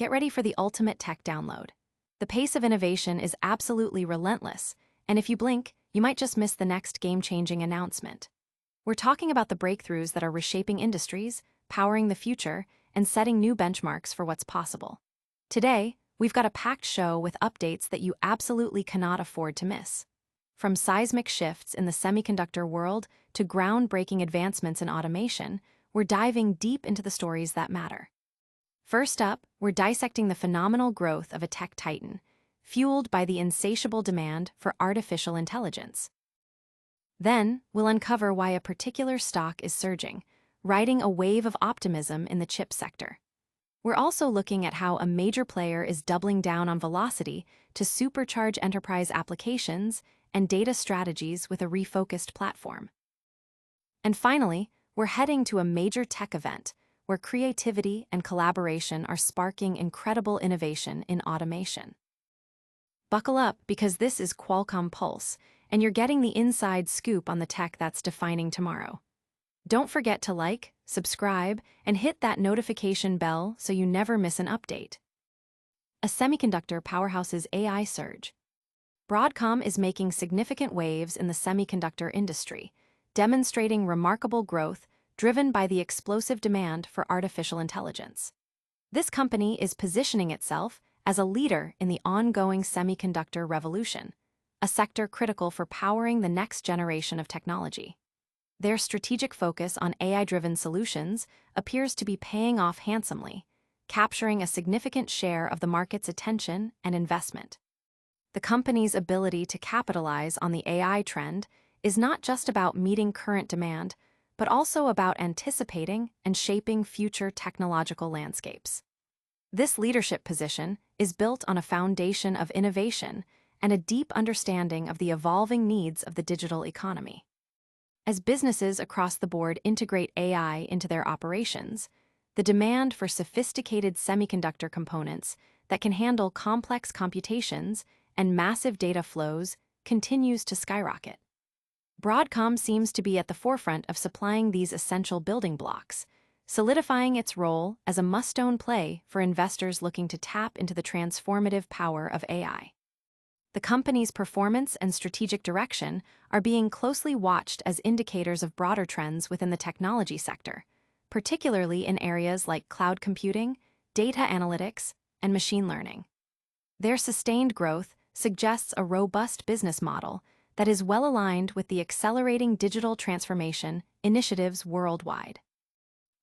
get ready for the ultimate tech download. The pace of innovation is absolutely relentless, and if you blink, you might just miss the next game-changing announcement. We're talking about the breakthroughs that are reshaping industries, powering the future, and setting new benchmarks for what's possible. Today, we've got a packed show with updates that you absolutely cannot afford to miss. From seismic shifts in the semiconductor world to groundbreaking advancements in automation, we're diving deep into the stories that matter. First up, we're dissecting the phenomenal growth of a tech titan, fueled by the insatiable demand for artificial intelligence. Then, we'll uncover why a particular stock is surging, riding a wave of optimism in the chip sector. We're also looking at how a major player is doubling down on velocity to supercharge enterprise applications and data strategies with a refocused platform. And finally, we're heading to a major tech event where creativity and collaboration are sparking incredible innovation in automation. Buckle up, because this is Qualcomm Pulse, and you're getting the inside scoop on the tech that's defining tomorrow. Don't forget to like, subscribe, and hit that notification bell so you never miss an update. A semiconductor powerhouse's AI surge. Broadcom is making significant waves in the semiconductor industry, demonstrating remarkable growth driven by the explosive demand for artificial intelligence. This company is positioning itself as a leader in the ongoing semiconductor revolution, a sector critical for powering the next generation of technology. Their strategic focus on AI-driven solutions appears to be paying off handsomely, capturing a significant share of the market's attention and investment. The company's ability to capitalize on the AI trend is not just about meeting current demand, but also about anticipating and shaping future technological landscapes. This leadership position is built on a foundation of innovation and a deep understanding of the evolving needs of the digital economy. As businesses across the board integrate AI into their operations, the demand for sophisticated semiconductor components that can handle complex computations and massive data flows continues to skyrocket. Broadcom seems to be at the forefront of supplying these essential building blocks, solidifying its role as a must-own play for investors looking to tap into the transformative power of AI. The company's performance and strategic direction are being closely watched as indicators of broader trends within the technology sector, particularly in areas like cloud computing, data analytics, and machine learning. Their sustained growth suggests a robust business model that is well aligned with the accelerating digital transformation initiatives worldwide.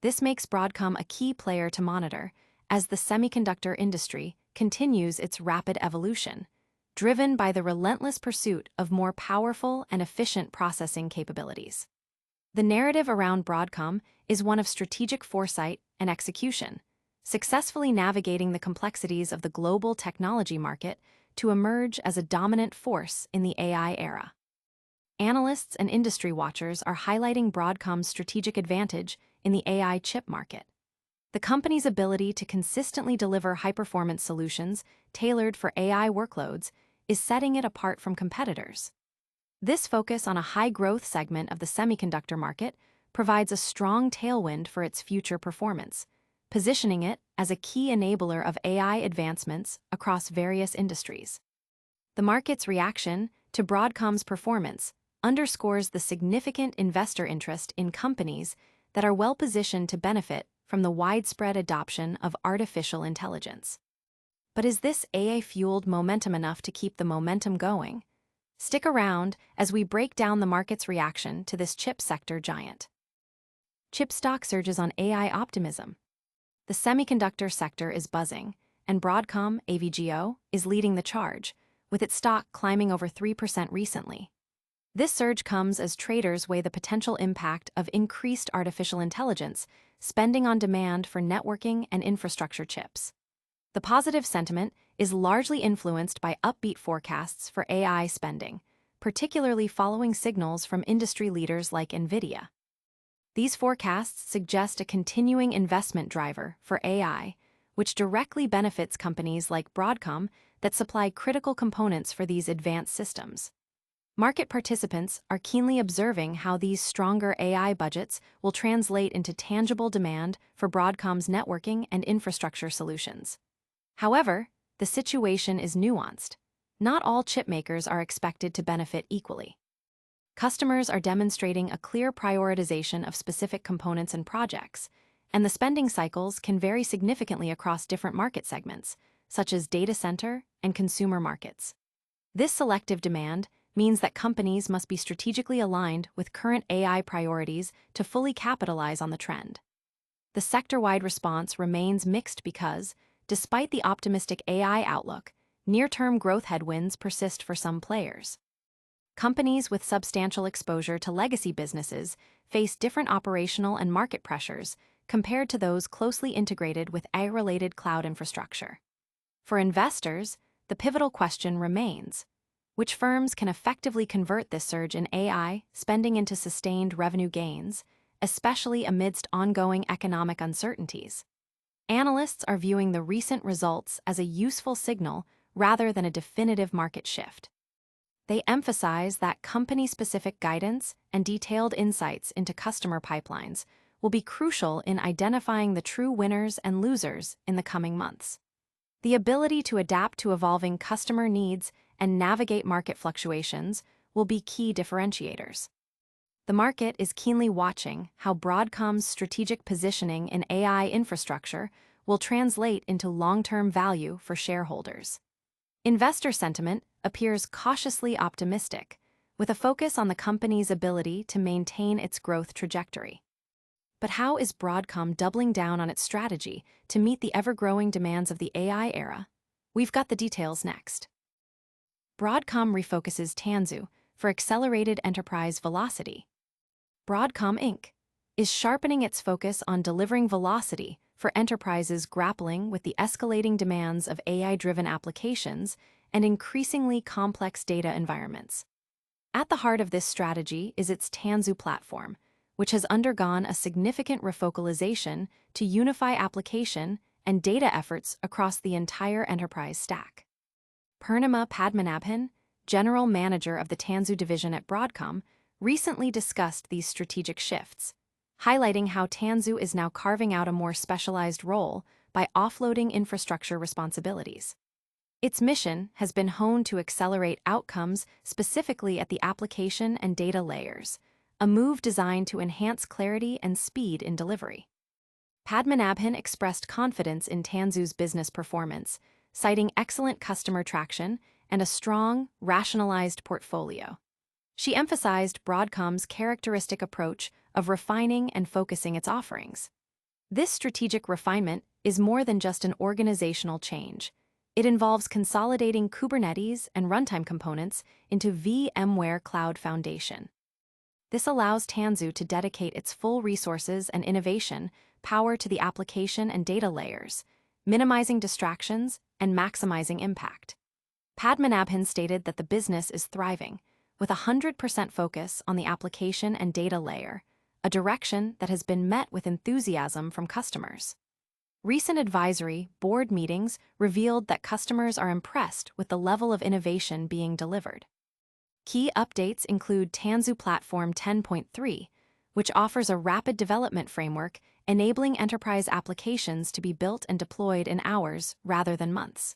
This makes Broadcom a key player to monitor as the semiconductor industry continues its rapid evolution, driven by the relentless pursuit of more powerful and efficient processing capabilities. The narrative around Broadcom is one of strategic foresight and execution, successfully navigating the complexities of the global technology market to emerge as a dominant force in the AI era. Analysts and industry watchers are highlighting Broadcom's strategic advantage in the AI chip market. The company's ability to consistently deliver high-performance solutions tailored for AI workloads is setting it apart from competitors. This focus on a high-growth segment of the semiconductor market provides a strong tailwind for its future performance, positioning it as a key enabler of AI advancements across various industries. The market's reaction to Broadcom's performance underscores the significant investor interest in companies that are well-positioned to benefit from the widespread adoption of artificial intelligence. But is this AI-fueled momentum enough to keep the momentum going? Stick around as we break down the market's reaction to this chip sector giant. Chip stock surges on AI optimism. The semiconductor sector is buzzing, and Broadcom AVGO is leading the charge, with its stock climbing over 3% recently. This surge comes as traders weigh the potential impact of increased artificial intelligence spending on demand for networking and infrastructure chips. The positive sentiment is largely influenced by upbeat forecasts for AI spending, particularly following signals from industry leaders like NVIDIA. These forecasts suggest a continuing investment driver for AI, which directly benefits companies like Broadcom that supply critical components for these advanced systems. Market participants are keenly observing how these stronger AI budgets will translate into tangible demand for Broadcom's networking and infrastructure solutions. However, the situation is nuanced. Not all chipmakers are expected to benefit equally. Customers are demonstrating a clear prioritization of specific components and projects, and the spending cycles can vary significantly across different market segments, such as data center and consumer markets. This selective demand means that companies must be strategically aligned with current AI priorities to fully capitalize on the trend. The sector-wide response remains mixed because, despite the optimistic AI outlook, near-term growth headwinds persist for some players. Companies with substantial exposure to legacy businesses face different operational and market pressures compared to those closely integrated with AI-related cloud infrastructure. For investors, the pivotal question remains: which firms can effectively convert this surge in AI spending into sustained revenue gains, especially amidst ongoing economic uncertainties? Analysts are viewing the recent results as a useful signal rather than a definitive market shift. They emphasize that company-specific guidance and detailed insights into customer pipelines will be crucial in identifying the true winners and losers in the coming months. The ability to adapt to evolving customer needs and navigate market fluctuations will be key differentiators. The market is keenly watching how Broadcom's strategic positioning in AI infrastructure will translate into long-term value for shareholders. Investor sentiment appears cautiously optimistic, with a focus on the company's ability to maintain its growth trajectory. But how is Broadcom doubling down on its strategy to meet the ever-growing demands of the AI era? We've got the details next. Broadcom refocuses Tanzu for accelerated enterprise velocity. Broadcom Inc. is sharpening its focus on delivering velocity for enterprises grappling with the escalating demands of AI-driven applications and increasingly complex data environments. At the heart of this strategy is its Tanzu platform, which has undergone a significant refocalization to unify application and data efforts across the entire enterprise stack. Purnima Padmanabhan, General Manager of the Tanzu division at Broadcom, recently discussed these strategic shifts, highlighting how Tanzu is now carving out a more specialized role by offloading infrastructure responsibilities. Its mission has been honed to accelerate outcomes specifically at the application and data layers, a move designed to enhance clarity and speed in delivery. Padmanabhan expressed confidence in Tanzu's business performance, citing excellent customer traction and a strong, rationalized portfolio. She emphasized Broadcom's characteristic approach of refining and focusing its offerings. This strategic refinement is more than just an organizational change. It involves consolidating Kubernetes and runtime components into VMware Cloud Foundation. This allows Tanzu to dedicate its full resources and innovation power to the application and data layers, minimizing distractions and maximizing impact. Padmanabhan stated that the business is thriving, with 100% focus on the application and data layer, a direction that has been met with enthusiasm from customers. Recent advisory board meetings revealed that customers are impressed with the level of innovation being delivered. Key updates include Tanzu Platform 10.3, which offers a rapid development framework enabling enterprise applications to be built and deployed in hours rather than months.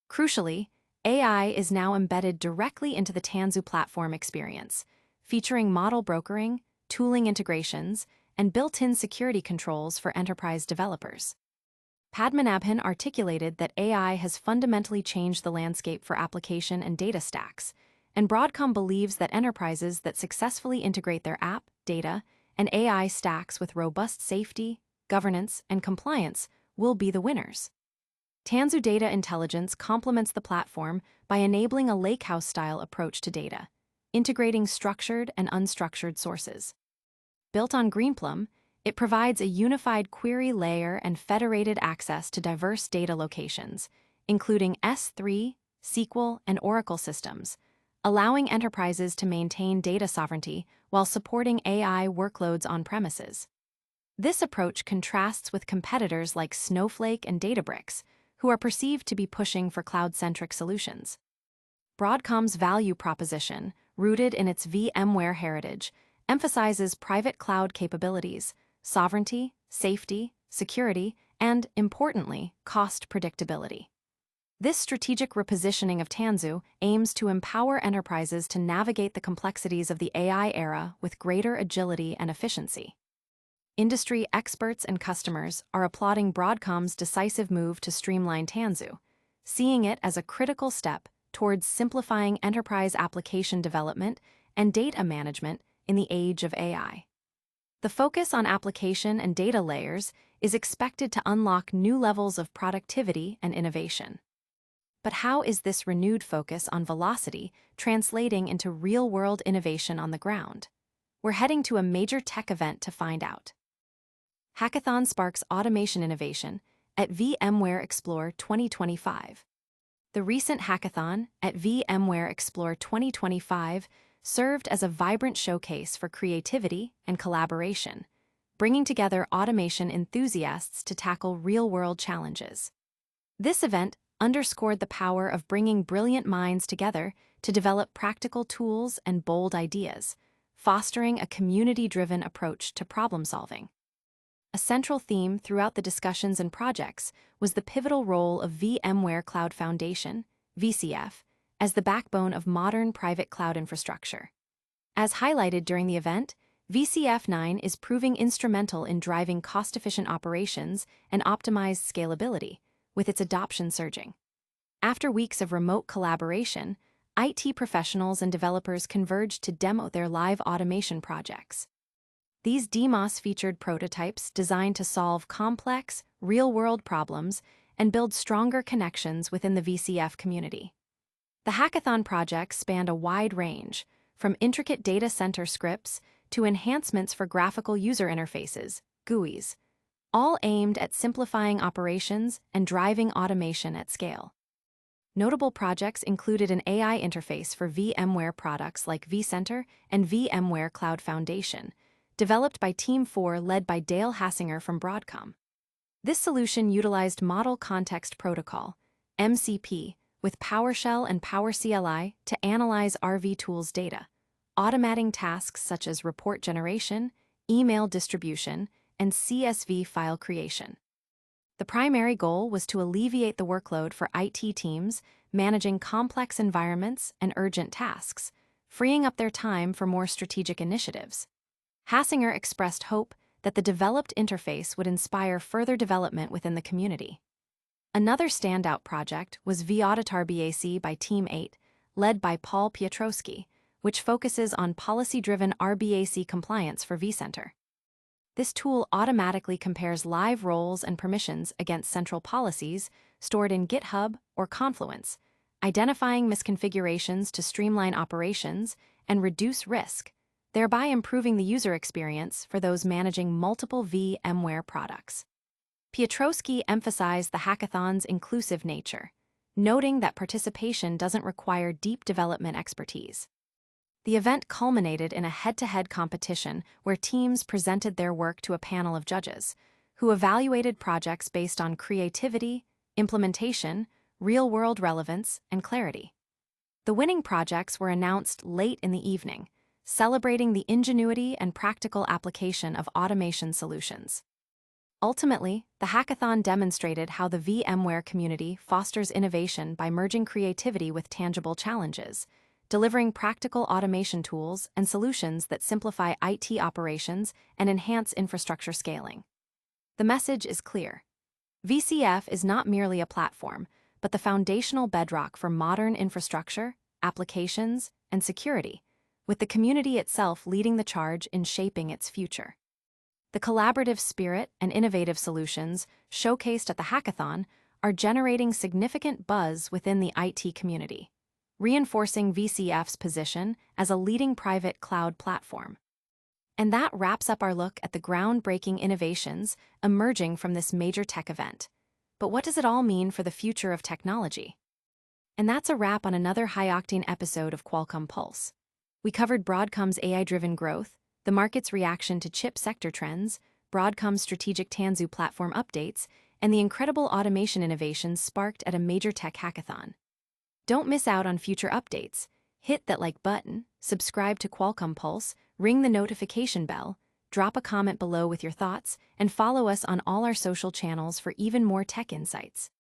Crucially, AI is now embedded directly into the Tanzu platform experience, featuring model brokering, tooling integrations, and built-in security controls for enterprise developers. Padmanabhan articulated that AI has fundamentally changed the landscape for application and data stacks, and Broadcom believes that enterprises that successfully integrate their app, data, and AI stacks with robust safety, governance, and compliance will be the winners. Tanzu Data Intelligence complements the platform by enabling a lakehouse-style approach to data, integrating structured and unstructured sources. Built on Greenplum, it provides a unified query layer and federated access to diverse data locations, including S3, SQL, and Oracle systems, allowing enterprises to maintain data sovereignty while supporting AI workloads on premises. This approach contrasts with competitors like Snowflake and Databricks, who are perceived to be pushing for cloud-centric solutions. Broadcom's value proposition, rooted in its VMware heritage, emphasizes private cloud capabilities, sovereignty, safety, security, and, importantly, cost predictability. This strategic repositioning of Tanzu aims to empower enterprises to navigate the complexities of the AI era with greater agility and efficiency. Industry experts and customers are applauding Broadcom's decisive move to streamline Tanzu, seeing it as a critical step towards simplifying enterprise application development and data management in the age of AI. The focus on application and data layers is expected to unlock new levels of productivity and innovation. But how is this renewed focus on velocity translating into real-world innovation on the ground? We're heading to a major tech event to find out. Hackathon sparks automation innovation at VMware Explore 2025. The recent hackathon at VMware Explore 2025 served as a vibrant showcase for creativity and collaboration, bringing together automation enthusiasts to tackle real-world challenges. This event underscored the power of bringing brilliant minds together to develop practical tools and bold ideas, fostering a community-driven approach to problem-solving. A central theme throughout the discussions and projects was the pivotal role of VMware Cloud Foundation, VCF, as the backbone of modern private cloud infrastructure. As highlighted during the event, VCF 9 is proving instrumental in driving cost-efficient operations and optimized scalability, with its adoption surging. After weeks of remote collaboration, IT professionals and developers converged to demo their live automation projects. These demos featured prototypes designed to solve complex, real-world problems and build stronger connections within the VCF community. The hackathon projects spanned a wide range, from intricate data center scripts to enhancements for graphical user interfaces, GUIs, all aimed at simplifying operations and driving automation at scale. Notable projects included an AI interface for VMware products like vCenter and VMware Cloud Foundation, developed by Team 4 led by Dale Hassinger from Broadcom. This solution utilized Model Context Protocol, MCP, with PowerShell and PowerCLI to analyze RV-Tools data, automating tasks such as report generation, email distribution, and CSV file creation. The primary goal was to alleviate the workload for IT teams managing complex environments and urgent tasks, freeing up their time for more strategic initiatives. Hassinger expressed hope that the developed interface would inspire further development within the community. Another standout project was vAuditor BAC by Team 8, led by Paul Piotrowski, which focuses on policy-driven RBAC compliance for vCenter. This tool automatically compares live roles and permissions against central policies stored in GitHub or Confluence, identifying misconfigurations to streamline operations and reduce risk, thereby improving the user experience for those managing multiple VMware products. Piotrowski emphasized the hackathon's inclusive nature, noting that participation doesn't require deep development expertise. The event culminated in a head-to-head competition where teams presented their work to a panel of judges, who evaluated projects based on creativity, implementation, real-world relevance, and clarity. The winning projects were announced late in the evening, celebrating the ingenuity and practical application of automation solutions. Ultimately, the hackathon demonstrated how the VMware community fosters innovation by merging creativity with tangible challenges, delivering practical automation tools and solutions that simplify IT operations and enhance infrastructure scaling. The message is clear. VCF is not merely a platform, but the foundational bedrock for modern infrastructure, applications, and security, with the community itself leading the charge in shaping its future. The collaborative spirit and innovative solutions showcased at the hackathon are generating significant buzz within the IT community, reinforcing VCF's position as a leading private cloud platform. And that wraps up our look at the groundbreaking innovations emerging from this major tech event. But what does it all mean for the future of technology? And that's a wrap on another high-octane episode of Qualcomm Pulse. We covered Broadcom's AI-driven growth, the market's reaction to chip sector trends, Broadcom's strategic Tanzu platform updates, and the incredible automation innovations sparked at a major tech hackathon. Don't miss out on future updates. Hit that like button, subscribe to Qualcomm Pulse, ring the notification bell, drop a comment below with your thoughts, and follow us on all our social channels for even more tech insights.